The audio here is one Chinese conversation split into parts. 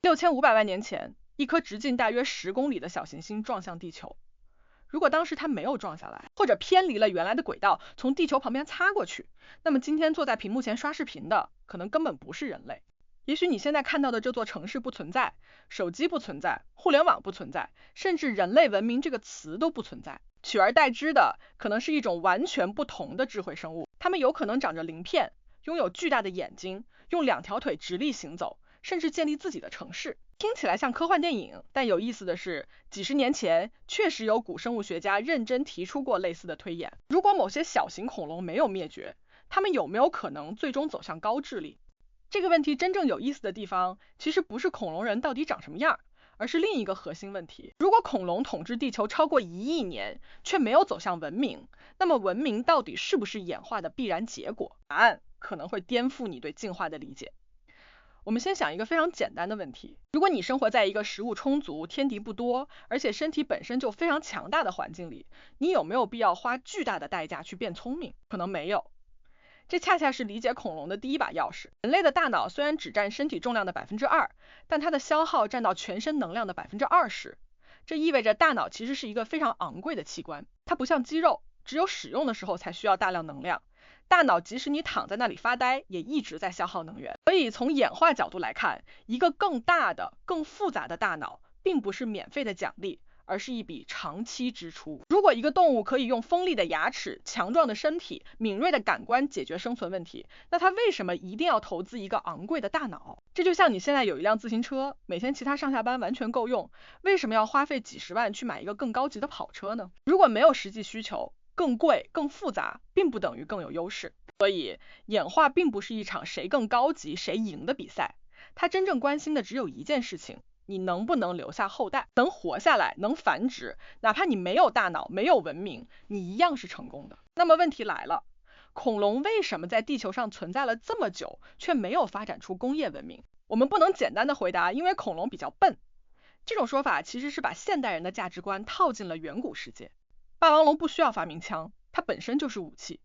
6500万年前，一颗直径大约10公里的小行星撞向地球。如果当时它没有撞下来，或者偏离了原来的轨道，从地球旁边擦过去，那么今天坐在屏幕前刷视频的，可能根本不是人类。也许你现在看到的这座城市不存在，手机不存在，互联网不存在，甚至人类文明这个词都不存在。取而代之的，可能是一种完全不同的智慧生物。它们有可能长着鳞片，拥有巨大的眼睛，用2条腿直立行走，甚至建立自己的城市。听起来像科幻电影，但有意思的是，几十年前确实有古生物学家认真提出过类似的推演。如果某些小型恐龙没有灭绝，它们有没有可能最终走向高智力？这个问题真正有意思的地方，其实不是恐龙人到底长什么样，而是另一个核心问题。如果恐龙统治地球超过1亿年，却没有走向文明，那么文明到底是不是演化的必然结果？答案可能会颠覆你对进化的理解。我们先想一个非常简单的问题，如果你生活在一个食物充足、天敌不多，而且身体本身就非常强大的环境里，你有没有必要花巨大的代价去变聪明？可能没有。这恰恰是理解恐龙的第一把钥匙。人类的大脑虽然只占身体重量的2%，但它的消耗占到全身能量的20%。这意味着大脑其实是一个非常昂贵的器官，它不像肌肉，只有使用的时候才需要大量能量。大脑即使你躺在那里发呆，也一直在消耗能源。所以从演化角度来看，一个更大的、更复杂的大脑并不是免费的奖励，而是一笔长期支出。如果一个动物可以用锋利的牙齿、强壮的身体、敏锐的感官解决生存问题，那它为什么一定要投资一个昂贵的大脑？这就像你现在有一辆自行车，每天骑它上下班完全够用，为什么要花费几十万去买一个更高级的跑车呢？如果没有实际需求，更贵、更复杂，并不等于更有优势。所以，演化并不是一场谁更高级、谁赢的比赛，它真正关心的只有一件事情：你能不能留下后代，能活下来，能繁殖，哪怕你没有大脑，没有文明，你一样是成功的。那么问题来了，恐龙为什么在地球上存在了这么久，却没有发展出工业文明？我们不能简单的回答，因为恐龙比较笨。这种说法其实是把现代人的价值观套进了远古世界。霸王龙不需要发明枪，它本身就是武器。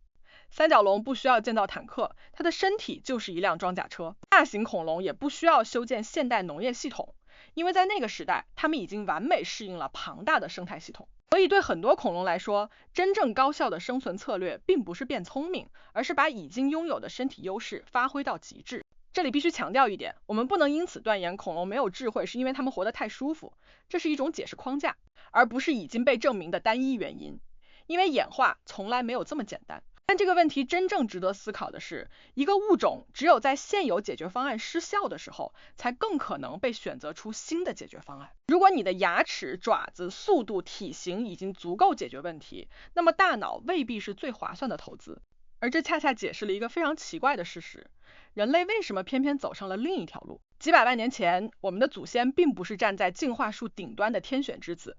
三角龙不需要建造坦克，它的身体就是一辆装甲车。大型恐龙也不需要修建现代农业系统，因为在那个时代，它们已经完美适应了庞大的生态系统。所以对很多恐龙来说，真正高效的生存策略并不是变聪明，而是把已经拥有的身体优势发挥到极致。这里必须强调一点，我们不能因此断言恐龙没有智慧是因为它们活得太舒服，这是一种解释框架，而不是已经被证明的单一原因。因为演化从来没有这么简单。但这个问题真正值得思考的是，一个物种只有在现有解决方案失效的时候，才更可能被选择出新的解决方案。如果你的牙齿、爪子、速度、体型已经足够解决问题，那么大脑未必是最划算的投资。而这恰恰解释了一个非常奇怪的事实：人类为什么偏偏走上了另一条路？几百万年前，我们的祖先并不是站在进化树顶端的天选之子，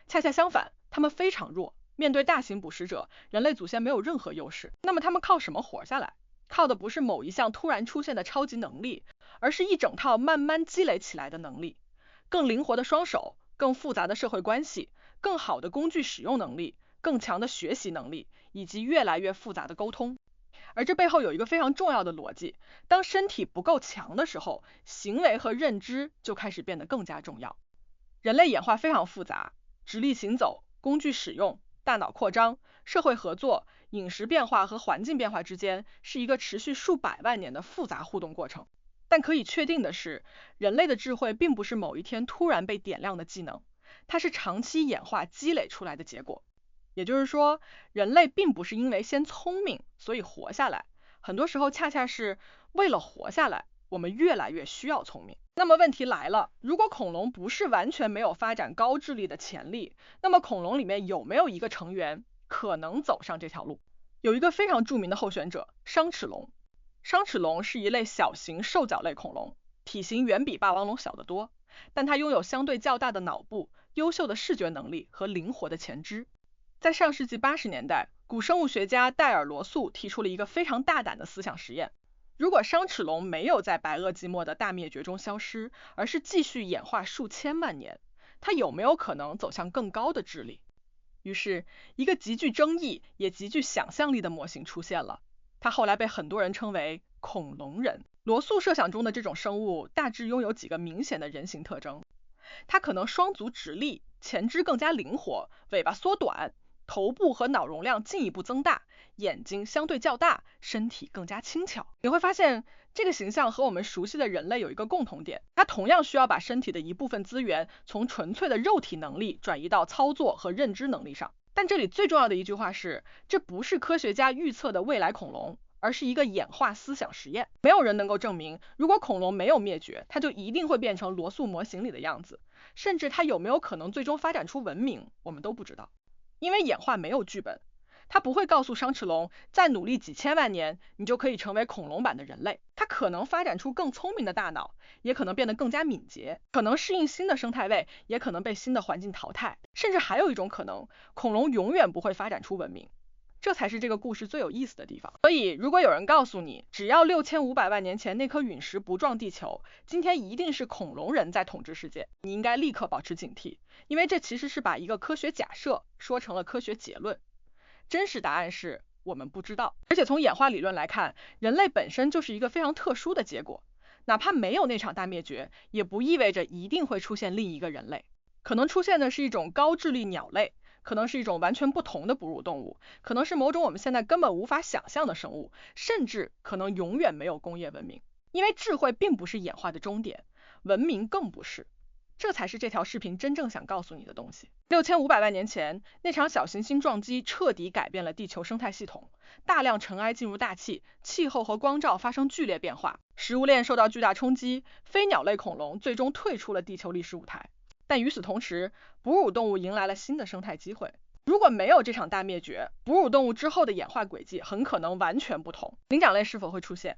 恰恰相反，他们非常弱。面对大型捕食者，人类祖先没有任何优势。那么他们靠什么活下来？靠的不是某一项突然出现的超级能力，而是一整套慢慢积累起来的能力。更灵活的双手，更复杂的社会关系，更好的工具使用能力，更强的学习能力，以及越来越复杂的沟通。而这背后有一个非常重要的逻辑：当身体不够强的时候，行为和认知就开始变得更加重要。人类演化非常复杂，直立行走、工具使用、大脑扩张、社会合作、饮食变化和环境变化之间是一个持续数百万年的复杂互动过程。但可以确定的是，人类的智慧并不是某一天突然被点亮的技能，它是长期演化积累出来的结果。也就是说，人类并不是因为先聪明所以活下来，很多时候恰恰是为了活下来，我们越来越需要聪明。那么问题来了，如果恐龙不是完全没有发展高智力的潜力，那么恐龙里面有没有一个成员可能走上这条路？有一个非常著名的候选者，商齿龙。商齿龙是一类小型兽脚类恐龙，体型远比霸王龙小得多，但它拥有相对较大的脑部、优秀的视觉能力和灵活的前肢。在上世纪80年代，古生物学家戴尔·罗素提出了一个非常大胆的思想实验：如果商齿龙没有在白垩纪末的大灭绝中消失，而是继续演化数千万年，它有没有可能走向更高的智力？于是，一个极具争议也极具想象力的模型出现了，它后来被很多人称为恐龙人。罗素设想中的这种生物大致拥有几个明显的人形特征，它可能双足直立，前肢更加灵活，尾巴缩短，头部和脑容量进一步增大，眼睛相对较大，身体更加轻巧。你会发现这个形象和我们熟悉的人类有一个共同点，它同样需要把身体的一部分资源从纯粹的肉体能力转移到操作和认知能力上。但这里最重要的一句话是，这不是科学家预测的未来恐龙，而是一个演化思想实验。没有人能够证明，如果恐龙没有灭绝，它就一定会变成罗素模型里的样子，甚至它有没有可能最终发展出文明，我们都不知道。因为演化没有剧本，它不会告诉商齿龙，再努力几千万年，你就可以成为恐龙版的人类。它可能发展出更聪明的大脑，也可能变得更加敏捷，可能适应新的生态位，也可能被新的环境淘汰，甚至还有一种可能，恐龙永远不会发展出文明。这才是这个故事最有意思的地方。所以如果有人告诉你，只要6500万年前那颗陨石不撞地球，今天一定是恐龙人在统治世界，你应该立刻保持警惕，因为这其实是把一个科学假设说成了科学结论。真实答案是我们不知道。而且从演化理论来看，人类本身就是一个非常特殊的结果，哪怕没有那场大灭绝，也不意味着一定会出现另一个人类。可能出现的是一种高智力鸟类，可能是一种完全不同的哺乳动物，可能是某种我们现在根本无法想象的生物，甚至可能永远没有工业文明。因为智慧并不是演化的终点，文明更不是。这才是这条视频真正想告诉你的东西。6500万年前，那场小行星撞击彻底改变了地球生态系统，大量尘埃进入大气，气候和光照发生剧烈变化，食物链受到巨大冲击，非鸟类恐龙最终退出了地球历史舞台。但与此同时，哺乳动物迎来了新的生态机会。如果没有这场大灭绝，哺乳动物之后的演化轨迹很可能完全不同。灵长类是否会出现？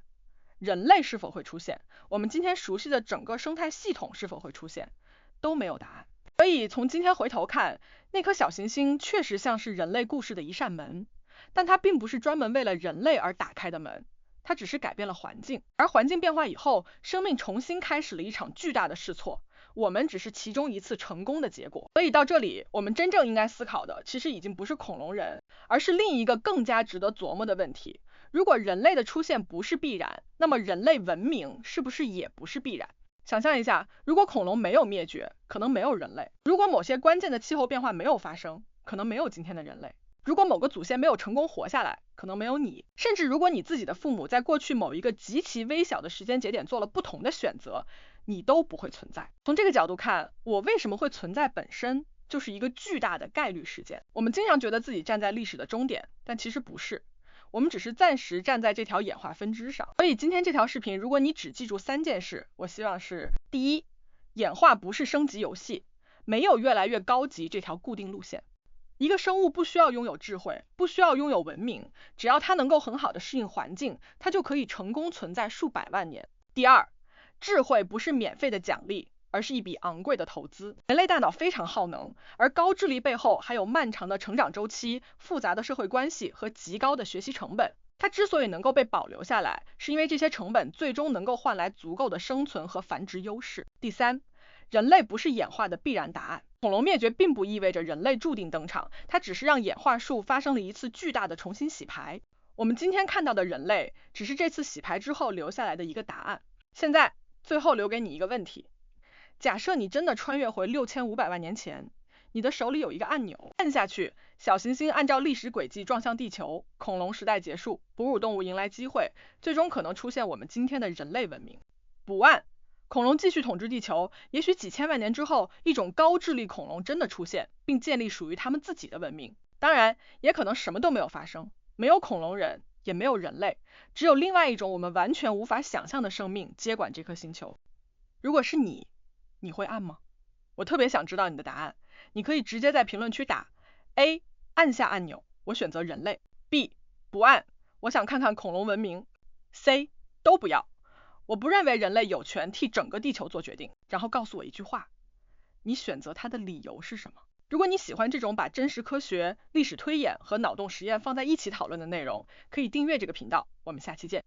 人类是否会出现？我们今天熟悉的整个生态系统是否会出现？都没有答案。所以从今天回头看，那颗小行星确实像是人类故事的一扇门，但它并不是专门为了人类而打开的门，它只是改变了环境，而环境变化以后，生命重新开始了一场巨大的试错，我们只是其中一次成功的结果。所以到这里，我们真正应该思考的其实已经不是恐龙人，而是另一个更加值得琢磨的问题：如果人类的出现不是必然，那么人类文明是不是也不是必然？想象一下，如果恐龙没有灭绝，可能没有人类；如果某些关键的气候变化没有发生，可能没有今天的人类；如果某个祖先没有成功活下来，可能没有你；甚至如果你自己的父母在过去某一个极其微小的时间节点做了不同的选择，你都不会存在。从这个角度看，我为什么会存在本身就是一个巨大的概率事件。我们经常觉得自己站在历史的终点，但其实不是。我们只是暂时站在这条演化分支上。所以今天这条视频，如果你只记住3件事，我希望是：第一，演化不是升级游戏，没有越来越高级这条固定路线。一个生物不需要拥有智慧，不需要拥有文明，只要它能够很好的适应环境，它就可以成功存在数百万年。第二，智慧不是免费的奖励，而是一笔昂贵的投资。人类大脑非常耗能，而高智力背后还有漫长的成长周期、复杂的社会关系和极高的学习成本。它之所以能够被保留下来，是因为这些成本最终能够换来足够的生存和繁殖优势。第三，人类不是演化的必然答案。恐龙灭绝并不意味着人类注定登场，它只是让演化树发生了一次巨大的重新洗牌。我们今天看到的人类，只是这次洗牌之后留下来的一个答案。现在，最后留给你一个问题：假设你真的穿越回6500万年前，你的手里有一个按钮，按下去，小行星按照历史轨迹撞向地球，恐龙时代结束，哺乳动物迎来机会，最终可能出现我们今天的人类文明。不按，恐龙继续统治地球，也许几千万年之后，一种高智力恐龙真的出现，并建立属于他们自己的文明。当然，也可能什么都没有发生，没有恐龙人，也没有人类，只有另外一种我们完全无法想象的生命接管这颗星球。如果是你会按吗？我特别想知道你的答案，你可以直接在评论区打 A 按下按钮，我选择人类； B 不按，我想看看恐龙文明； C 都不要，我不认为人类有权替整个地球做决定。然后告诉我一句话，你选择它的理由是什么？如果你喜欢这种把真实科学、历史推演和脑洞实验放在一起讨论的内容，可以订阅这个频道，我们下期见。